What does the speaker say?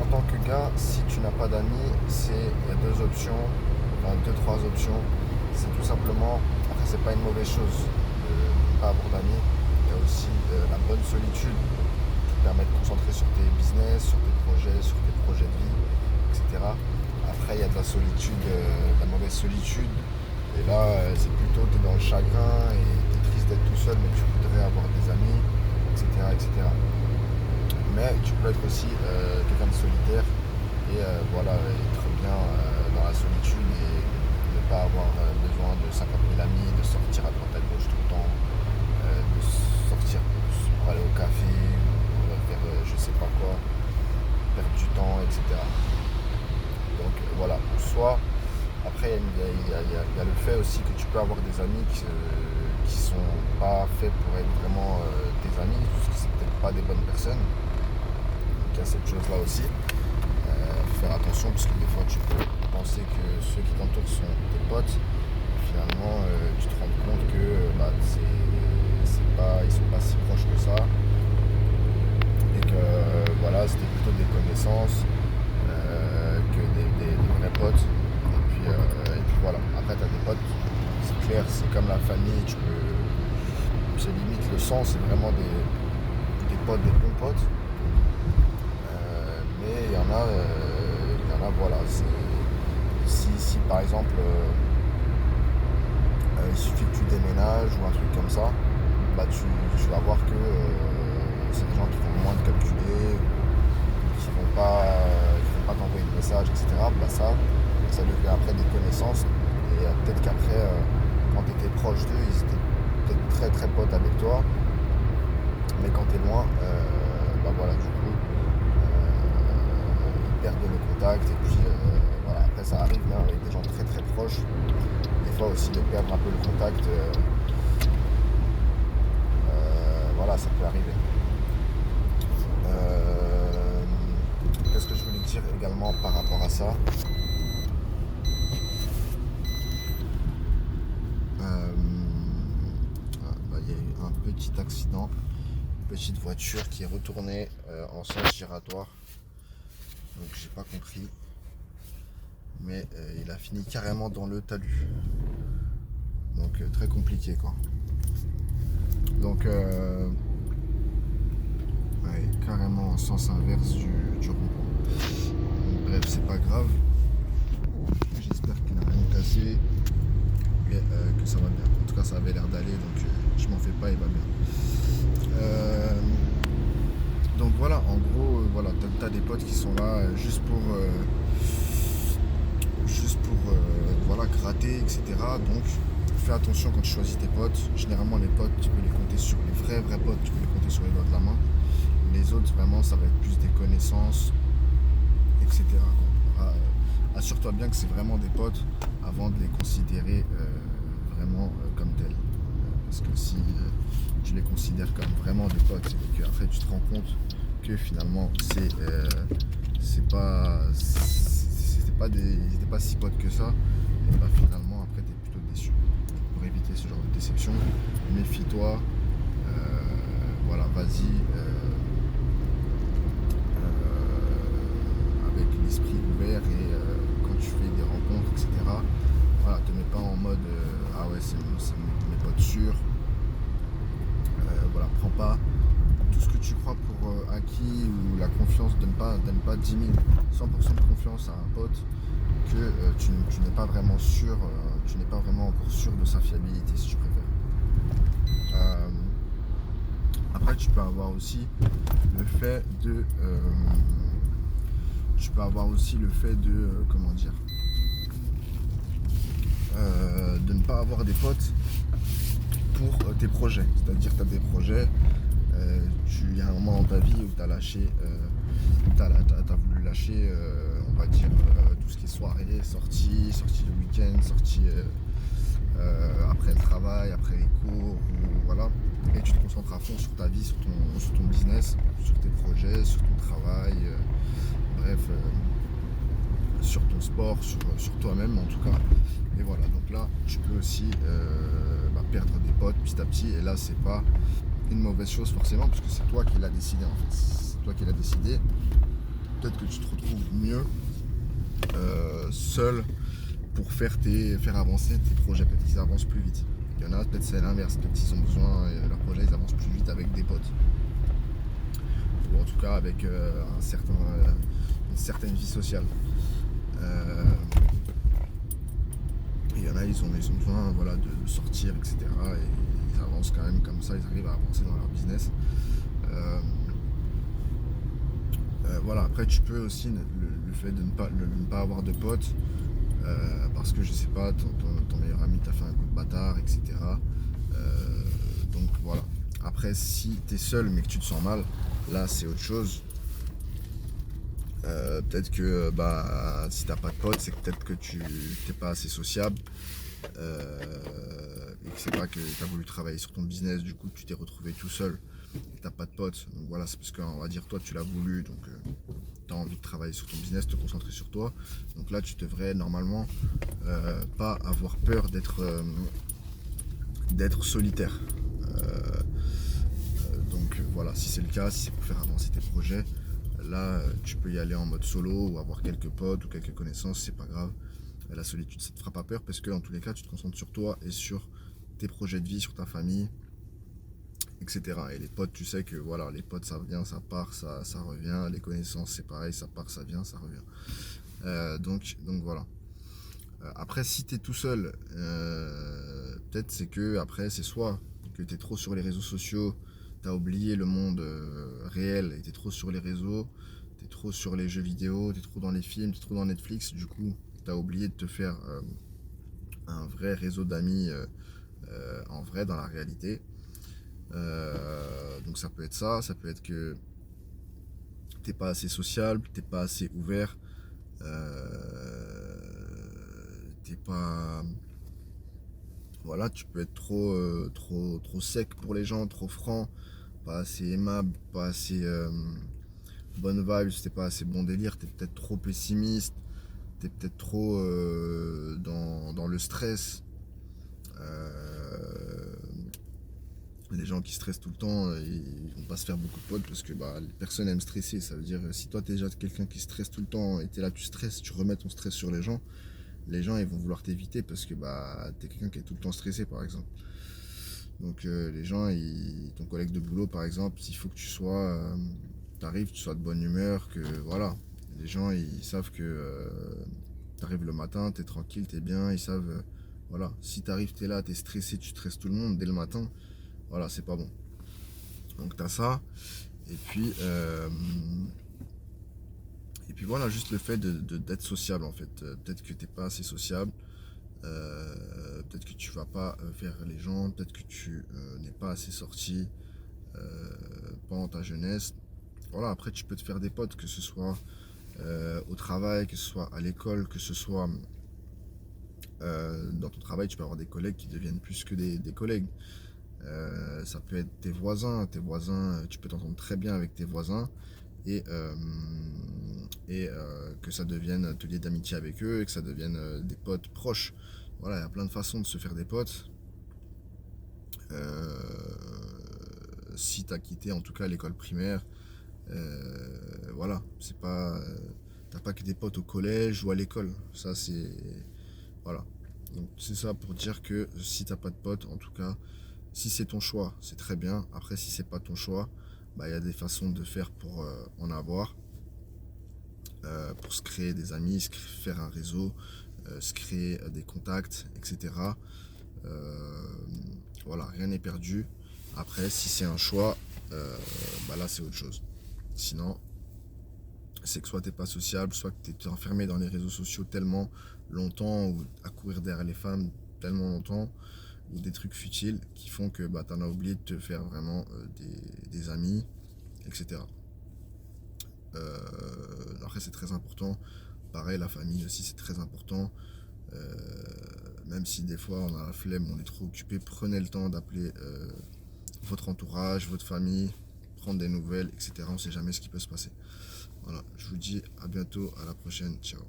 en tant que gars, si tu n'as pas d'amis, il y a deux options, enfin deux, trois options. C'est tout simplement, après c'est pas une mauvaise chose de ne pas avoir d'amis. Il y a aussi la bonne solitude qui te permet de te concentrer sur tes business, sur tes projets de vie, etc. Après il y a de la solitude, de la mauvaise solitude. Et là, c'est plutôt tu es dans le chagrin et tu es triste d'être tout seul, mais tu voudrais avoir des amis, etc. etc. Mais tu peux être aussi quelqu'un de solitaire et voilà, être bien dans la solitude et ne pas avoir besoin de 50 000 amis, de sortir à droite à gauche tout le temps, de sortir pour aller au café ou faire je sais pas quoi, perdre du temps, etc. Donc voilà, soit après il y a le fait aussi que tu peux avoir des amis qui sont pas faits pour être vraiment tes amis, parce que c'est peut-être pas des bonnes personnes. Donc il y a cette chose là aussi. Faut faire attention parce que des fois tu peux penser que ceux qui t'entourent sont tes potes. Finalement tu te rends compte que bah, ils sont pas si proches que ça. Et que voilà, c'était plutôt des connaissances que des vrais potes. Et puis voilà. Après t'as des potes, c'est clair, c'est comme la famille, c'est limite le sang, c'est vraiment des potes, des bons potes. Mais voilà. Si par exemple, il suffit que tu déménages ou un truc comme ça, bah tu vas voir que c'est des gens qui vont moins te calculer, qui vont pas t'envoyer de messages, etc. Bah ça devient après des connaissances. Et peut-être qu'après, quand tu étais proche d'eux, ils étaient peut-être très très potes avec toi. Mais quand tu es loin, bah voilà, du coup, ils perdent le contact. Et puis voilà, après ça arrive hein, avec des gens très très proches. Des fois aussi de perdre un peu le contact. Voilà, ça peut arriver. Qu'est-ce que je voulais dire également par rapport à ça? Bah, il y a eu un petit accident, une petite voiture qui est retournée en sens giratoire. Donc j'ai pas compris. Mais il a fini carrément dans le talus. Donc très compliqué quoi. Donc ouais, carrément en sens inverse du rond-point. Bref, c'est pas grave. J'espère qu'il n'a rien cassé et que ça va bien. En tout cas, ça avait l'air d'aller, donc je m'en fais pas, il va bien. Donc voilà, en gros, voilà, t'as des potes qui sont là juste pour voilà, gratter, etc. Donc fais attention quand tu choisis tes potes. Généralement, les potes, tu peux les compter sur les vrais potes, tu peux les compter sur les doigts de la main. Les autres, vraiment, ça va être plus des connaissances, etc. Assure-toi bien que c'est vraiment des potes avant de les considérer vraiment comme tels. Parce que si tu les considères comme vraiment des potes et qu'après tu te rends compte que finalement ils n'étaient pas si potes que ça, et bah finalement après tu es plutôt déçu. Pour éviter ce genre de déception, méfie-toi, voilà, vas-y avec l'esprit ouvert et quand tu fais des rencontres, etc. Voilà, te mets pas en mode ah ouais c'est mes potes sûrs. Voilà, prends pas tout ce que tu crois pour acquis ou la confiance, donne pas 10 000, 100% de confiance à un pote que tu n'es pas vraiment sûr, tu n'es pas vraiment encore sûr de sa fiabilité si tu préfères. Après tu peux avoir aussi le fait de comment dire, de ne pas avoir des potes pour tes projets. C'est-à-dire que tu as des projets, il y a un moment dans ta vie où tu as lâché, t'as voulu lâcher, on va dire, tout ce qui est soirée, sortie le week-end, sortie après le travail, après les cours, ou, voilà. Et tu te concentres à fond sur ta vie, sur ton business, sur tes projets, sur ton travail, bref, sur ton sport, sur toi-même en tout cas. Et voilà, donc là, tu peux aussi perdre des potes petit à petit. Et là, c'est pas une mauvaise chose forcément, parce que c'est toi qui l'as décidé en fait. C'est toi qui l'as décidé. peut-être que tu te retrouves mieux seul pour faire avancer tes projets, peut-être qu'ils avancent plus vite. Il y en a, peut-être c'est l'inverse, peut-être qu'ils ont besoin, leurs projets ils avancent plus vite avec des potes. Ou en tout cas avec une certaine vie sociale. Il y en a, ils ont besoin voilà, de sortir, etc. Et ils avancent quand même comme ça, ils arrivent à avancer dans leur business. Voilà, après tu peux aussi le fait de ne pas avoir de potes, parce que je sais pas, ton meilleur ami t'a fait un coup de bâtard, etc. Donc voilà. Après, si t'es seul mais que tu te sens mal, là c'est autre chose. Peut-être que si t'as pas de potes, c'est que peut-être que tu t'es pas assez sociable. Et que c'est pas que t'as voulu travailler sur ton business, du coup tu t'es retrouvé tout seul et t'as pas de potes. Donc voilà, c'est parce qu'on va dire toi tu l'as voulu, donc t'as envie de travailler sur ton business, te concentrer sur toi. Donc là tu devrais normalement pas avoir peur d'être solitaire. Donc voilà, si c'est le cas, si c'est pour faire avancer tes projets, là tu peux y aller en mode solo ou avoir quelques potes ou quelques connaissances, c'est pas grave. La solitude, ça te fera pas peur parce que dans tous les cas, tu te concentres sur toi et sur tes projets de vie, sur ta famille, etc. Et les potes, tu sais que voilà, les potes, ça vient, ça part, ça revient. Les connaissances, c'est pareil, ça part, ça vient, ça revient. Donc voilà. Après, si tu es tout seul, peut-être c'est que après, c'est soit que tu es trop sur les réseaux sociaux, tu as oublié le monde réel et tu es trop sur les réseaux, tu es trop sur les jeux vidéo, tu es trop dans les films, tu es trop dans Netflix, du coup, tu as oublié de te faire un vrai réseau d'amis en vrai, dans la réalité. Donc ça peut être ça, ça peut être que t'es pas assez sociable, t'es pas assez ouvert, t'es pas... Voilà, tu peux être trop sec pour les gens, trop franc, pas assez aimable, pas assez bonne vibe, t'es pas assez bon délire, t'es peut-être trop pessimiste, t'es peut-être trop dans le stress. Les gens qui stressent tout le temps, ils vont pas se faire beaucoup de potes parce que les personnes aiment stresser. Ça veut dire, si toi t'es déjà quelqu'un qui stresse tout le temps et t'es là, tu stresses, tu remets ton stress sur les gens ils vont vouloir t'éviter parce que t'es quelqu'un qui est tout le temps stressé par exemple. Donc les gens, ton collègue de boulot par exemple, s'il faut que t'arrives, tu sois de bonne humeur, que voilà. Les gens ils savent que t'arrives le matin, t'es tranquille, t'es bien, ils savent, voilà. Si t'arrives, t'es là, t'es stressé, tu stresses tout le monde dès le matin, voilà, c'est pas bon. Donc t'as ça. Et puis, voilà, juste le fait d'être sociable en fait. Peut-être que t'es pas assez sociable. Peut-être que tu vas pas vers les gens. Peut-être que tu n'es pas assez sorti pendant ta jeunesse. Voilà, après tu peux te faire des potes, que ce soit au travail, que ce soit à l'école, que ce soit dans ton travail, tu peux avoir des collègues qui deviennent plus que des collègues. Ça peut être tes voisins, tu peux t'entendre très bien avec tes voisins et que ça devienne te lier d'amitié avec eux et que ça devienne des potes proches. Voilà, il y a plein de façons de se faire des potes. Si tu as quitté en tout cas l'école primaire, voilà, c'est pas, t'as pas que des potes au collège ou à l'école. Ça c'est, voilà. Donc c'est ça pour dire que si t'as pas de potes, en tout cas, si c'est ton choix, c'est très bien. Après, si c'est pas ton choix, il y a des façons de faire pour en avoir, pour se créer des amis, faire un réseau, se créer des contacts, etc. Voilà, rien n'est perdu. Après, si c'est un choix, là c'est autre chose. Sinon, c'est que soit t'es pas sociable, soit que t'es enfermé dans les réseaux sociaux tellement longtemps ou à courir derrière les femmes tellement longtemps, ou des trucs futiles qui font que t'en as oublié de te faire vraiment des amis, etc. Après c'est très important, pareil la famille aussi c'est très important, même si des fois on a la flemme, on est trop occupé, prenez le temps d'appeler votre entourage, votre famille, prendre des nouvelles, etc. On sait jamais ce qui peut se passer. Voilà, je vous dis à bientôt, à la prochaine, ciao.